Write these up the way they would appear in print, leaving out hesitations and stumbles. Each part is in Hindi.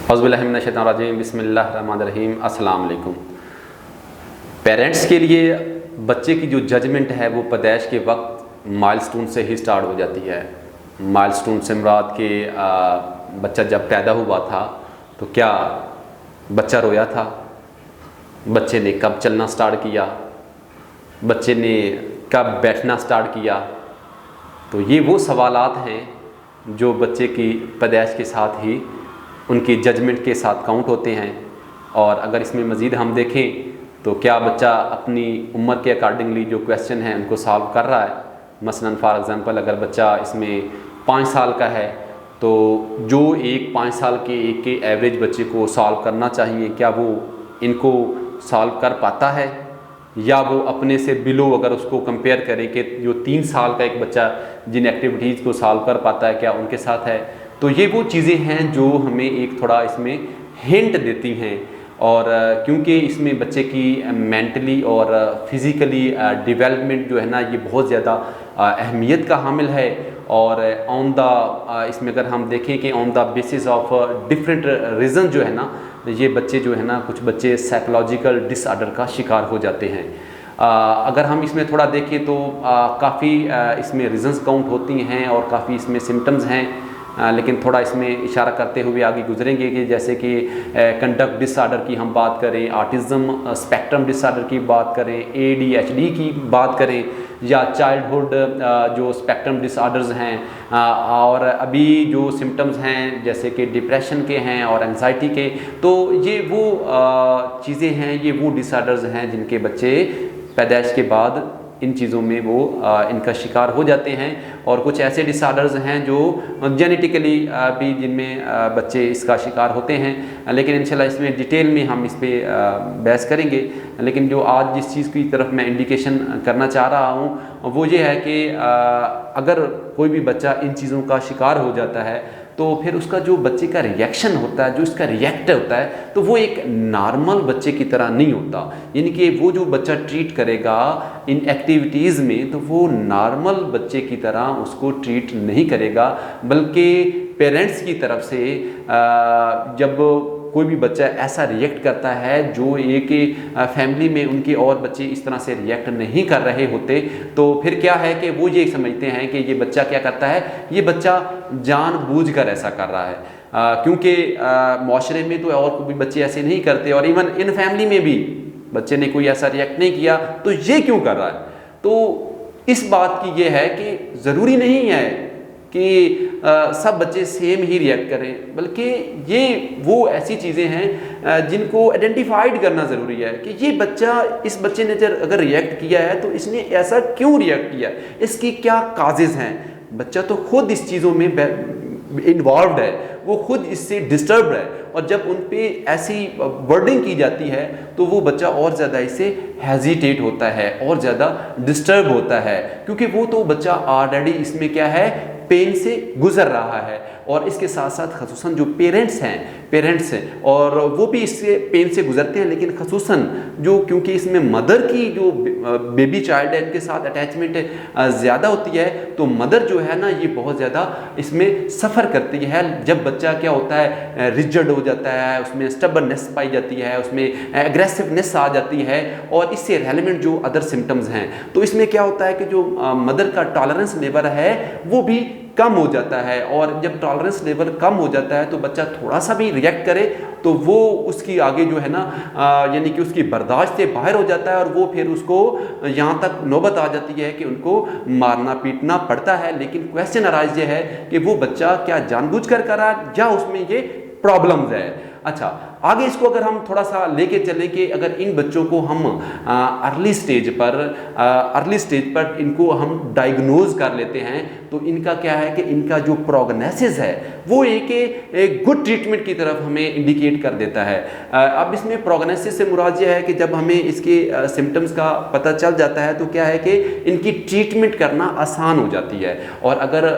औज़ुबिल्लाहिमिनश्शैतानिर्रजीम बिस्मिल्लाहिर्रहमानिर्रहीम अस्सलाम वालेकुम। पेरेंट्स के लिए बच्चे की जो जजमेंट है वो पैदाइश के वक्त माइलस्टोन से ही स्टार्ट हो जाती है। माइलस्टोन से मुराद के बच्चा जब पैदा हुआ था तो क्या बच्चा रोया था, बच्चे ने कब चलना स्टार्ट किया, बच्चे ने कब बैठना स्टार्ट किया, तो ये वो सवालात हैं जो बच्चे की पैदाइश के साथ ही उनकी जजमेंट के साथ काउंट होते हैं। और अगर इसमें मज़ीद हम देखें तो क्या बच्चा अपनी उम्र के अकॉर्डिंगली जो क्वेश्चन हैं उनको सॉल्व कर रहा है। मसलन फॉर एग्ज़ाम्पल अगर बच्चा इसमें 5 साल का है तो जो एक 5 साल के एक के एवरेज बच्चे को सॉल्व करना चाहिए, क्या वो इनको सॉल्व कर पाता है, या वो अपने से बिलो अगर उसको कंपेयर करें कि जो 3 साल का एक बच्चा जिन एक्टिविटीज़ को सॉल्व कर पाता है क्या उनके साथ है। तो ये वो चीज़ें हैं जो हमें एक थोड़ा इसमें हिंट देती हैं। और क्योंकि इसमें बच्चे की मेंटली और फिज़िकली डेवलपमेंट जो है ना ये बहुत ज़्यादा अहमियत का हामिल है। और ऑन द इसमें अगर हम देखें कि on the basis of different reason जो है ना ये बच्चे जो है ना कुछ बच्चे साइकोलॉजिकल डिसऑर्डर का शिकार हो जाते हैं। अगर हम इसमें थोड़ा देखें तो काफ़ी इसमें रीज़न्स काउंट होती हैं और काफ़ी इसमें सिम्टम्स हैं। लेकिन थोड़ा इसमें इशारा करते हुए आगे गुजरेंगे कि जैसे कि कंडक्ट डिसऑर्डर की हम बात करें, ऑटिज़म स्पेक्ट्रम डिसऑर्डर की बात करें, ADHD की बात करें, या चाइल्डहुड जो स्पेक्ट्रम डिसऑर्डर्स हैं, और अभी जो सिम्टम्स हैं जैसे कि डिप्रेशन के हैं और एंजाइटी के, तो ये वो चीज़ें हैं, ये वो डिसऑर्डर्स हैं जिनके बच्चे पैदाइश के बाद इन चीज़ों में वो इनका शिकार हो जाते हैं। और कुछ ऐसे डिसऑर्डर्स हैं जो जेनेटिकली भी जिनमें बच्चे इसका शिकार होते हैं। लेकिन इंशाल्लाह इसमें डिटेल में हम इस पर बहस करेंगे। लेकिन जो आज जिस चीज़ की तरफ मैं इंडिकेशन करना चाह रहा हूँ वो ये है कि अगर कोई भी बच्चा इन चीज़ों का शिकार हो जाता है तो फिर उसका जो बच्चे का रिएक्शन होता है, जो इसका रिएक्ट होता है, तो वो एक नॉर्मल बच्चे की तरह नहीं होता। यानी कि वो जो बच्चा ट्रीट करेगा इन एक्टिविटीज़ में तो वो नॉर्मल बच्चे की तरह उसको ट्रीट नहीं करेगा, बल्कि पेरेंट्स की तरफ से जब कोई भी बच्चा ऐसा रिएक्ट करता है जो एक फैमिली में उनके और बच्चे इस तरह से रिएक्ट नहीं कर रहे होते, तो फिर क्या है कि वो ये समझते हैं कि ये बच्चा क्या करता है, ये बच्चा जानबूझकर ऐसा कर रहा है। क्योंकि माशरे में तो और कोई बच्चे ऐसे नहीं करते, और इवन इन फैमिली में भी बच्चे ने कोई ऐसा रिएक्ट नहीं किया तो ये क्यों कर रहा है। तो इस बात की ये है कि ज़रूरी नहीं है कि सब बच्चे सेम ही रिएक्ट करें, बल्कि ये वो ऐसी चीज़ें हैं जिनको आइडेंटिफाइड करना ज़रूरी है कि ये बच्चा, इस बच्चे ने अगर रिएक्ट किया है तो इसने ऐसा क्यों रिएक्ट किया, इसकी क्या काजेज़ हैं। बच्चा तो खुद इस चीज़ों में इन्वॉल्व है, वो खुद इससे डिस्टर्ब है, और जब उन पे ऐसी वर्डिंग की जाती है तो वो बच्चा और ज़्यादा इससे हेजिटेट होता है और ज़्यादा डिस्टर्ब होता है, क्योंकि वो तो बच्चा ऑलरेडी इसमें क्या है, पेन से गुजर रहा है। और इसके साथ साथ खसूसन जो पेरेंट्स हैं और वो भी इससे पेन से गुजरते हैं, लेकिन खसूसन जो क्योंकि इसमें मदर की जो बेबी चाइल्ड है इनके साथ अटैचमेंट ज़्यादा होती है, तो मदर जो है ना ये बहुत ज़्यादा इसमें सफ़र करती है। जब बच्चा क्या होता है, रिजिड हो जाता है, उसमें स्टबर्ननेस पाई जाती है, उसमें एग्रेसिवनेस आ जाती है, और इससे रेलेवेंट जो अदर सिम्टम्स हैं, तो इसमें क्या होता है कि जो मदर का टॉलरेंस लेवल है वो भी कम हो जाता है। और जब टॉलरेंस लेवल कम हो जाता है तो बच्चा थोड़ा सा भी रिएक्ट करे तो वो उसकी आगे जो है ना यानी कि उसकी बर्दाश्त से बाहर हो जाता है, और वो फिर उसको यहाँ तक नौबत आ जाती है कि उनको मारना पीटना पड़ता है। लेकिन क्वेश्चन अराइज ये है कि वो बच्चा क्या जानबूझकर कर रहा है या उसमें ये प्रॉब्लम्स है। अच्छा, आगे इसको अगर हम थोड़ा सा लेके चलें कि अगर इन बच्चों को हम अर्ली स्टेज पर इनको हम डायग्नोज कर लेते हैं तो इनका क्या है कि इनका जो प्रोग्नोसिस है वो एक गुड ट्रीटमेंट की तरफ हमें इंडिकेट कर देता है। अब इसमें प्रोग्नोसिस से मुराद यह है कि जब हमें इसके सिम्टम्स का पता चल जाता है तो क्या है कि इनकी ट्रीटमेंट करना आसान हो जाती है। और अगर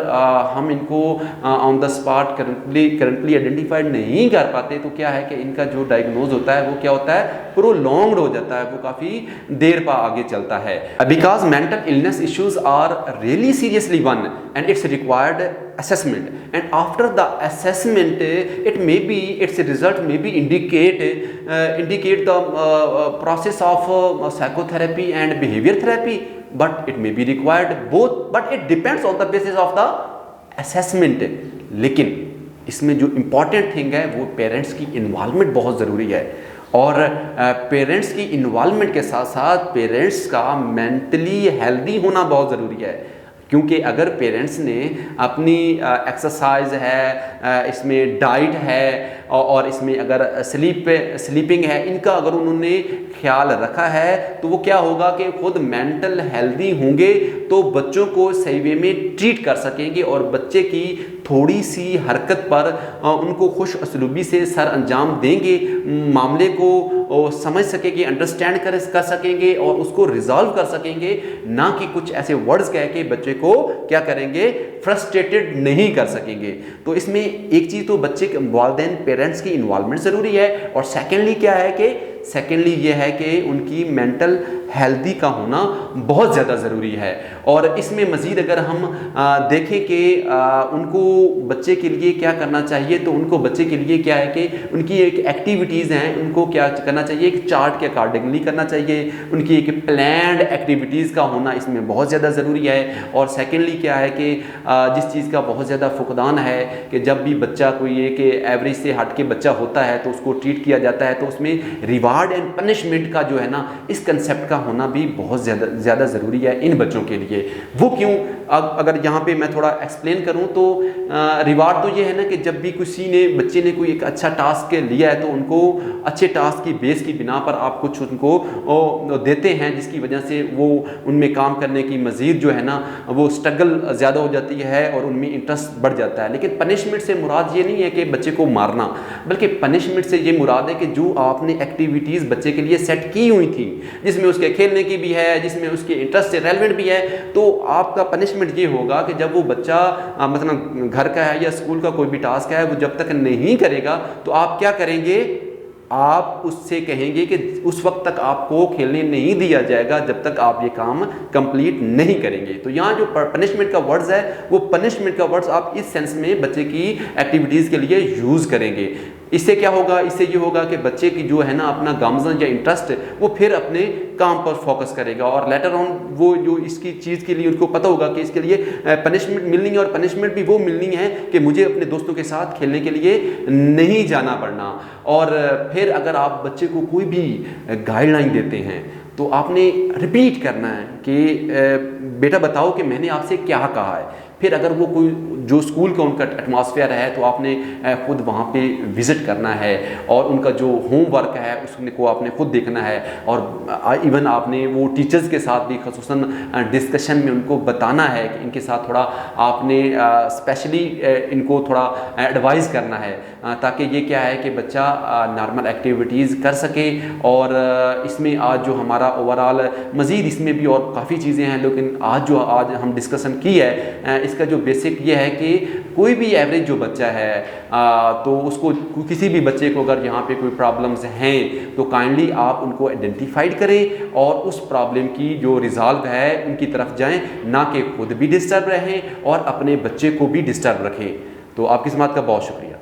हम इनको on the spot currently identified नहीं कर पाते तो क्या है कि इन इनका जो डायग्नोज होता है वो क्या होता है, प्रोलॉन्ग्ड हो जाता है, वो काफ़ी देर पर आगे चलता है। Because mental illness issues are really seriously one and it's required assessment, and after the assessment it may be, its result may be indicate the process of psychotherapy and behavior therapy, but it may be required both, but it depends on the basis of the assessment। लेकिन इसमें जो इम्पॉर्टेंट थिंग है वो पेरेंट्स की इन्वॉल्वमेंट बहुत ज़रूरी है, और पेरेंट्स की इन्वॉल्वमेंट के साथ साथ पेरेंट्स का मेंटली हेल्दी होना बहुत ज़रूरी है। क्योंकि अगर पेरेंट्स ने अपनी एक्सरसाइज है, इसमें डाइट है, और इसमें अगर स्लीपिंग है, इनका अगर उन्होंने ख्याल रखा है तो वो क्या होगा कि खुद मेंटल हेल्दी होंगे तो बच्चों को सही वे में ट्रीट कर सकेंगे, और बच्चे की थोड़ी सी हरकत पर उनको खुश असलूबी से सर अंजाम देंगे, मामले को समझ सकेंगे, अंडरस्टैंड कर सकेंगे और उसको रिजॉल्व कर सकेंगे, ना कि कुछ ऐसे वर्ड्स कह के बच्चे को क्या करेंगे, फ्रस्ट्रेटेड नहीं कर सकेंगे। तो इसमें एक चीज़ तो बच्चे के वालिदैन पेरेंट्स की इन्वॉल्वमेंट ज़रूरी है, और सेकेंडली क्या है कि सेकेंडली ये है कि उनकी मेंटल हेल्दी का होना बहुत ज़्यादा ज़रूरी है। और इसमें मज़ीद अगर हम देखें कि उनको बच्चे के लिए क्या करना चाहिए, तो उनको बच्चे के लिए क्या है कि उनकी एक एक्टिविटीज़ हैं, उनको क्या करना चाहिए, एक चार्ट के अकॉर्डिंगली करना चाहिए, उनकी एक प्लान्ड एक्टिविटीज़ का होना इसमें बहुत ज़्यादा ज़रूरी है। और सेकेंडली क्या है कि जिस चीज़ का बहुत ज़्यादा फुकदान है कि जब भी बच्चा कोई एक एवरेज से हट के बच्चा होता है तो उसको ट्रीट किया जाता है, तो उसमें रिवार्ड एंड पनिशमेंट का जो है ना, इस कंसेप्ट का होना भी बहुत ज़्यादा ज़रूरी है इन बच्चों के लिए। वो क्यों, अगर यहाँ पे मैं थोड़ा एक्सप्लेन करूँ तो रिवार्ड तो ये है ना कि जब भी बच्चे ने कोई एक अच्छा टास्क लिया है तो उनको अच्छे टास्क की बेस की बिना पर आप कुछ उनको देते हैं, जिसकी वजह से वो उनमें काम करने की मज़ीद जो है ना वो स्ट्रगल ज़्यादा हो जाती है और उनमें इंटरेस्ट बढ़ जाता है। लेकिन पनिशमेंट से मुराद ये नहीं है कि बच्चे को मारना, बल्कि पनिशमेंट से ये मुराद है कि जो आपने एक्टिविटीज़ बच्चे के लिए सेट की हुई थी, जिसमें उसके खेलने की भी है, जिसमें उसके इंटरेस्ट से रेलेवेंट भी है, तो आपका पनिशमेंट ये होगा कि जब वो बच्चा मतलब घर का है या स्कूल का कोई भी टास्क है वो जब तक नहीं करेगा तो आप क्या करेंगे, आप उससे कहेंगे कि उस वक्त तक आपको खेलने नहीं दिया जाएगा जब तक आप ये काम कंप्लीट नहीं करेंगे। तो यहाँ जो पनिशमेंट का वर्ड्स है वो पनिशमेंट का वर्ड्स आप इस सेंस में बच्चे की एक्टिविटीज़ के लिए यूज़ करेंगे। इससे क्या होगा, इससे ये होगा कि बच्चे की जो है ना अपना गामजन या इंटरेस्ट वो फिर अपने काम पर फोकस करेगा, और लेटर ऑन वो जो इसकी चीज़ के लिए उनको पता होगा कि इसके लिए पनिशमेंट मिलनी है, और पनिशमेंट भी वो मिलनी है कि मुझे अपने दोस्तों के साथ खेलने के लिए नहीं जाना पड़ना। और फिर अगर आप बच्चे को कोई भी गाइडलाइन देते हैं तो आपने रिपीट करना है कि बेटा बताओ कि मैंने आपसे क्या कहा है। फिर अगर वो कोई जो स्कूल का उनका एटमॉस्फेयर है तो आपने खुद वहाँ पे विज़िट करना है, और उनका जो होमवर्क है उसको आपने खुद देखना है, और इवन आपने वो टीचर्स के साथ भी ख़ुसूसन डिस्कशन में उनको बताना है कि इनके साथ थोड़ा आपने स्पेशली इनको थोड़ा एडवाइस करना है, ताकि ये क्या है कि बच्चा नॉर्मल एक्टिविटीज़ कर सके। और इसमें आज जो हमारा ओवरऑल मज़ीद इसमें भी और काफ़ी चीज़ें हैं, लेकिन आज हम डिस्कशन की है, इसका जो बेसिक ये है कि कोई भी एवरेज जो बच्चा है तो उसको किसी भी बच्चे को अगर यहाँ पे कोई प्रॉब्लम्स हैं तो काइंडली आप उनको आइडेंटिफाइड करें और उस प्रॉब्लम की जो रिजॉल्व है उनकी तरफ जाएं, ना कि खुद भी डिस्टर्ब रहें और अपने बच्चे को भी डिस्टर्ब रखें। तो आपकी समात का बहुत शुक्रिया।